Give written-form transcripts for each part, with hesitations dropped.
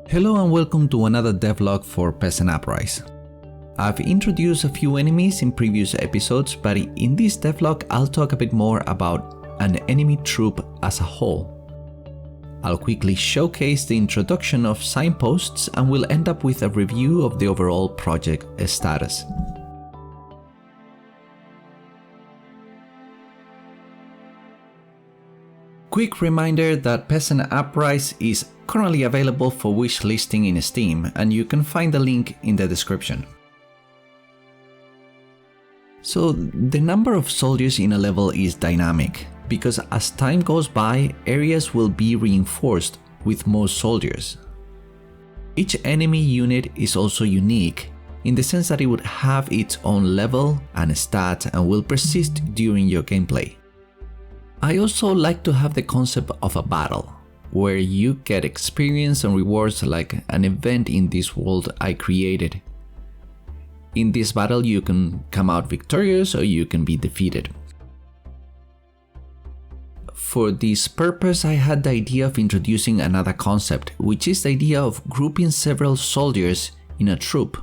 Hello and welcome to another devlog for Peasant Uprise. I've introduced a few enemies in previous episodes, but in this devlog I'll talk a bit more about an enemy troop as a whole. I'll quickly showcase the introduction of signposts and we'll end up with a review of the overall project status. Quick reminder that Peasant Uprise is currently available for wish listing in Steam, and you can find the link in the description. So the number of soldiers in a level is dynamic, because as time goes by, areas will be reinforced with more soldiers. Each enemy unit is also unique, in the sense that it would have its own level and stat and will persist during your gameplay. I also like to have the concept of a battle, where you get experience and rewards like an event in this world I created. In this battle you can come out victorious or you can be defeated. For this purpose I had the idea of introducing another concept, which is the idea of grouping several soldiers in a troop.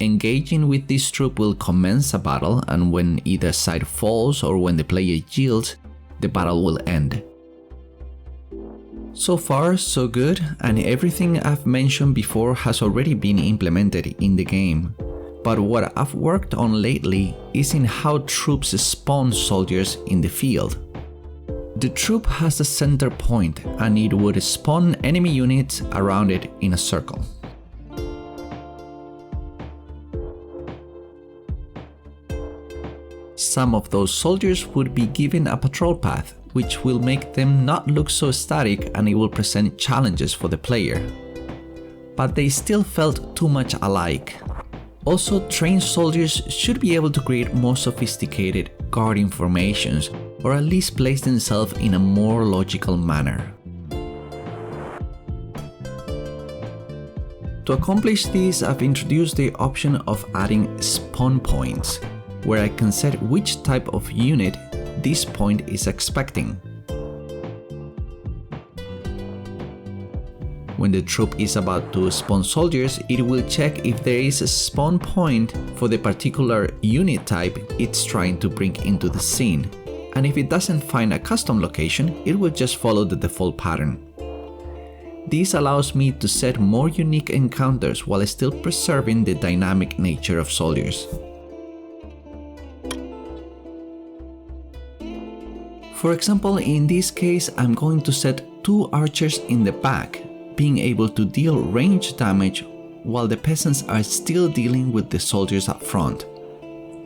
Engaging with this troop will commence a battle, and when either side falls or when the player yields, the battle will end. So far, so good, and everything I've mentioned before has already been implemented in the game. But what I've worked on lately is in how troops spawn soldiers in the field. The troop has a center point, and it would spawn enemy units around it in a circle. Some of those soldiers would be given a patrol path, which will make them not look so static and it will present challenges for the player. But they still felt too much alike. Also, trained soldiers should be able to create more sophisticated guarding formations, or at least place themselves in a more logical manner. To accomplish this, I've introduced the option of adding spawn points, where I can set which type of unit this point is expecting. When the troop is about to spawn soldiers, it will check if there is a spawn point for the particular unit type it's trying to bring into the scene, and if it doesn't find a custom location, it will just follow the default pattern. This allows me to set more unique encounters while still preserving the dynamic nature of soldiers. For example, in this case, I'm going to set 2 archers in the back, being able to deal range damage while the peasants are still dealing with the soldiers up front,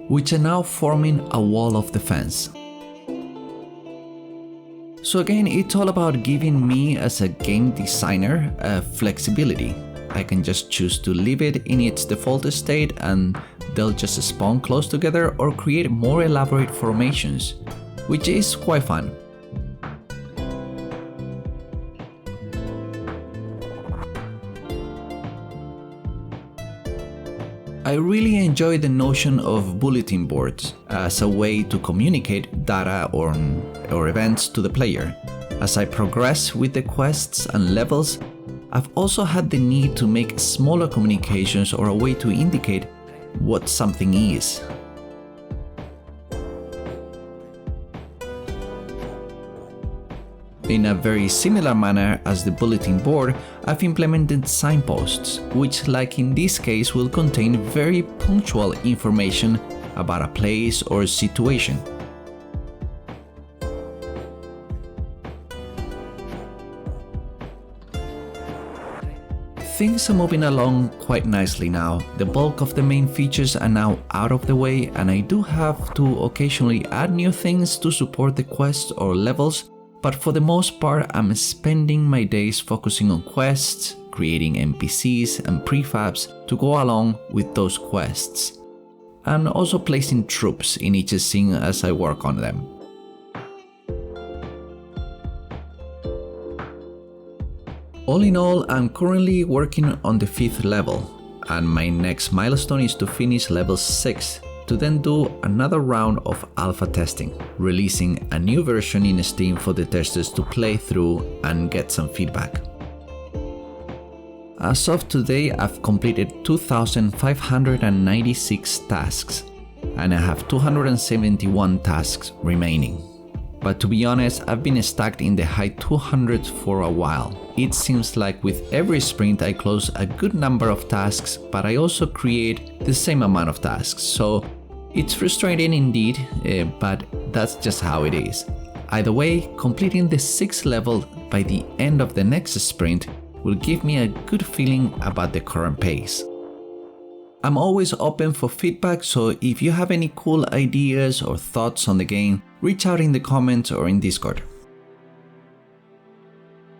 which are now forming a wall of defense. So again, it's all about giving me as a game designer flexibility. I can just choose to leave it in its default state and they'll just spawn close together, or create more elaborate formations, which is quite fun. I really enjoy the notion of bulletin boards as a way to communicate data or events to the player. As I progress with the quests and levels, I've also had the need to make smaller communications or a way to indicate what something is. In a very similar manner as the bulletin board, I've implemented signposts, which, like in this case, will contain very punctual information about a place or situation. Things are moving along quite nicely now. The bulk of the main features are now out of the way, and I do have to occasionally add new things to support the quests or levels. But for the most part, I'm spending my days focusing on quests, creating NPCs and prefabs to go along with those quests, and also placing troops in each scene as I work on them. All in all, I'm currently working on the 5th level, and my next milestone is to finish level 6, to then do another round of alpha testing, releasing a new version in Steam for the testers to play through and get some feedback. As of today, I've completed 2,596 tasks, and I have 271 tasks remaining. But to be honest, I've been stuck in the high 200s for a while. It seems like with every sprint I close a good number of tasks, but I also create the same amount of tasks. So it's frustrating indeed, but that's just how it is. Either way, completing the 6th level by the end of the next sprint will give me a good feeling about the current pace. I'm always open for feedback, so if you have any cool ideas or thoughts on the game, reach out in the comments or in Discord.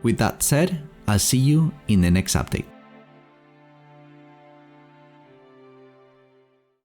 With that said, I'll see you in the next update.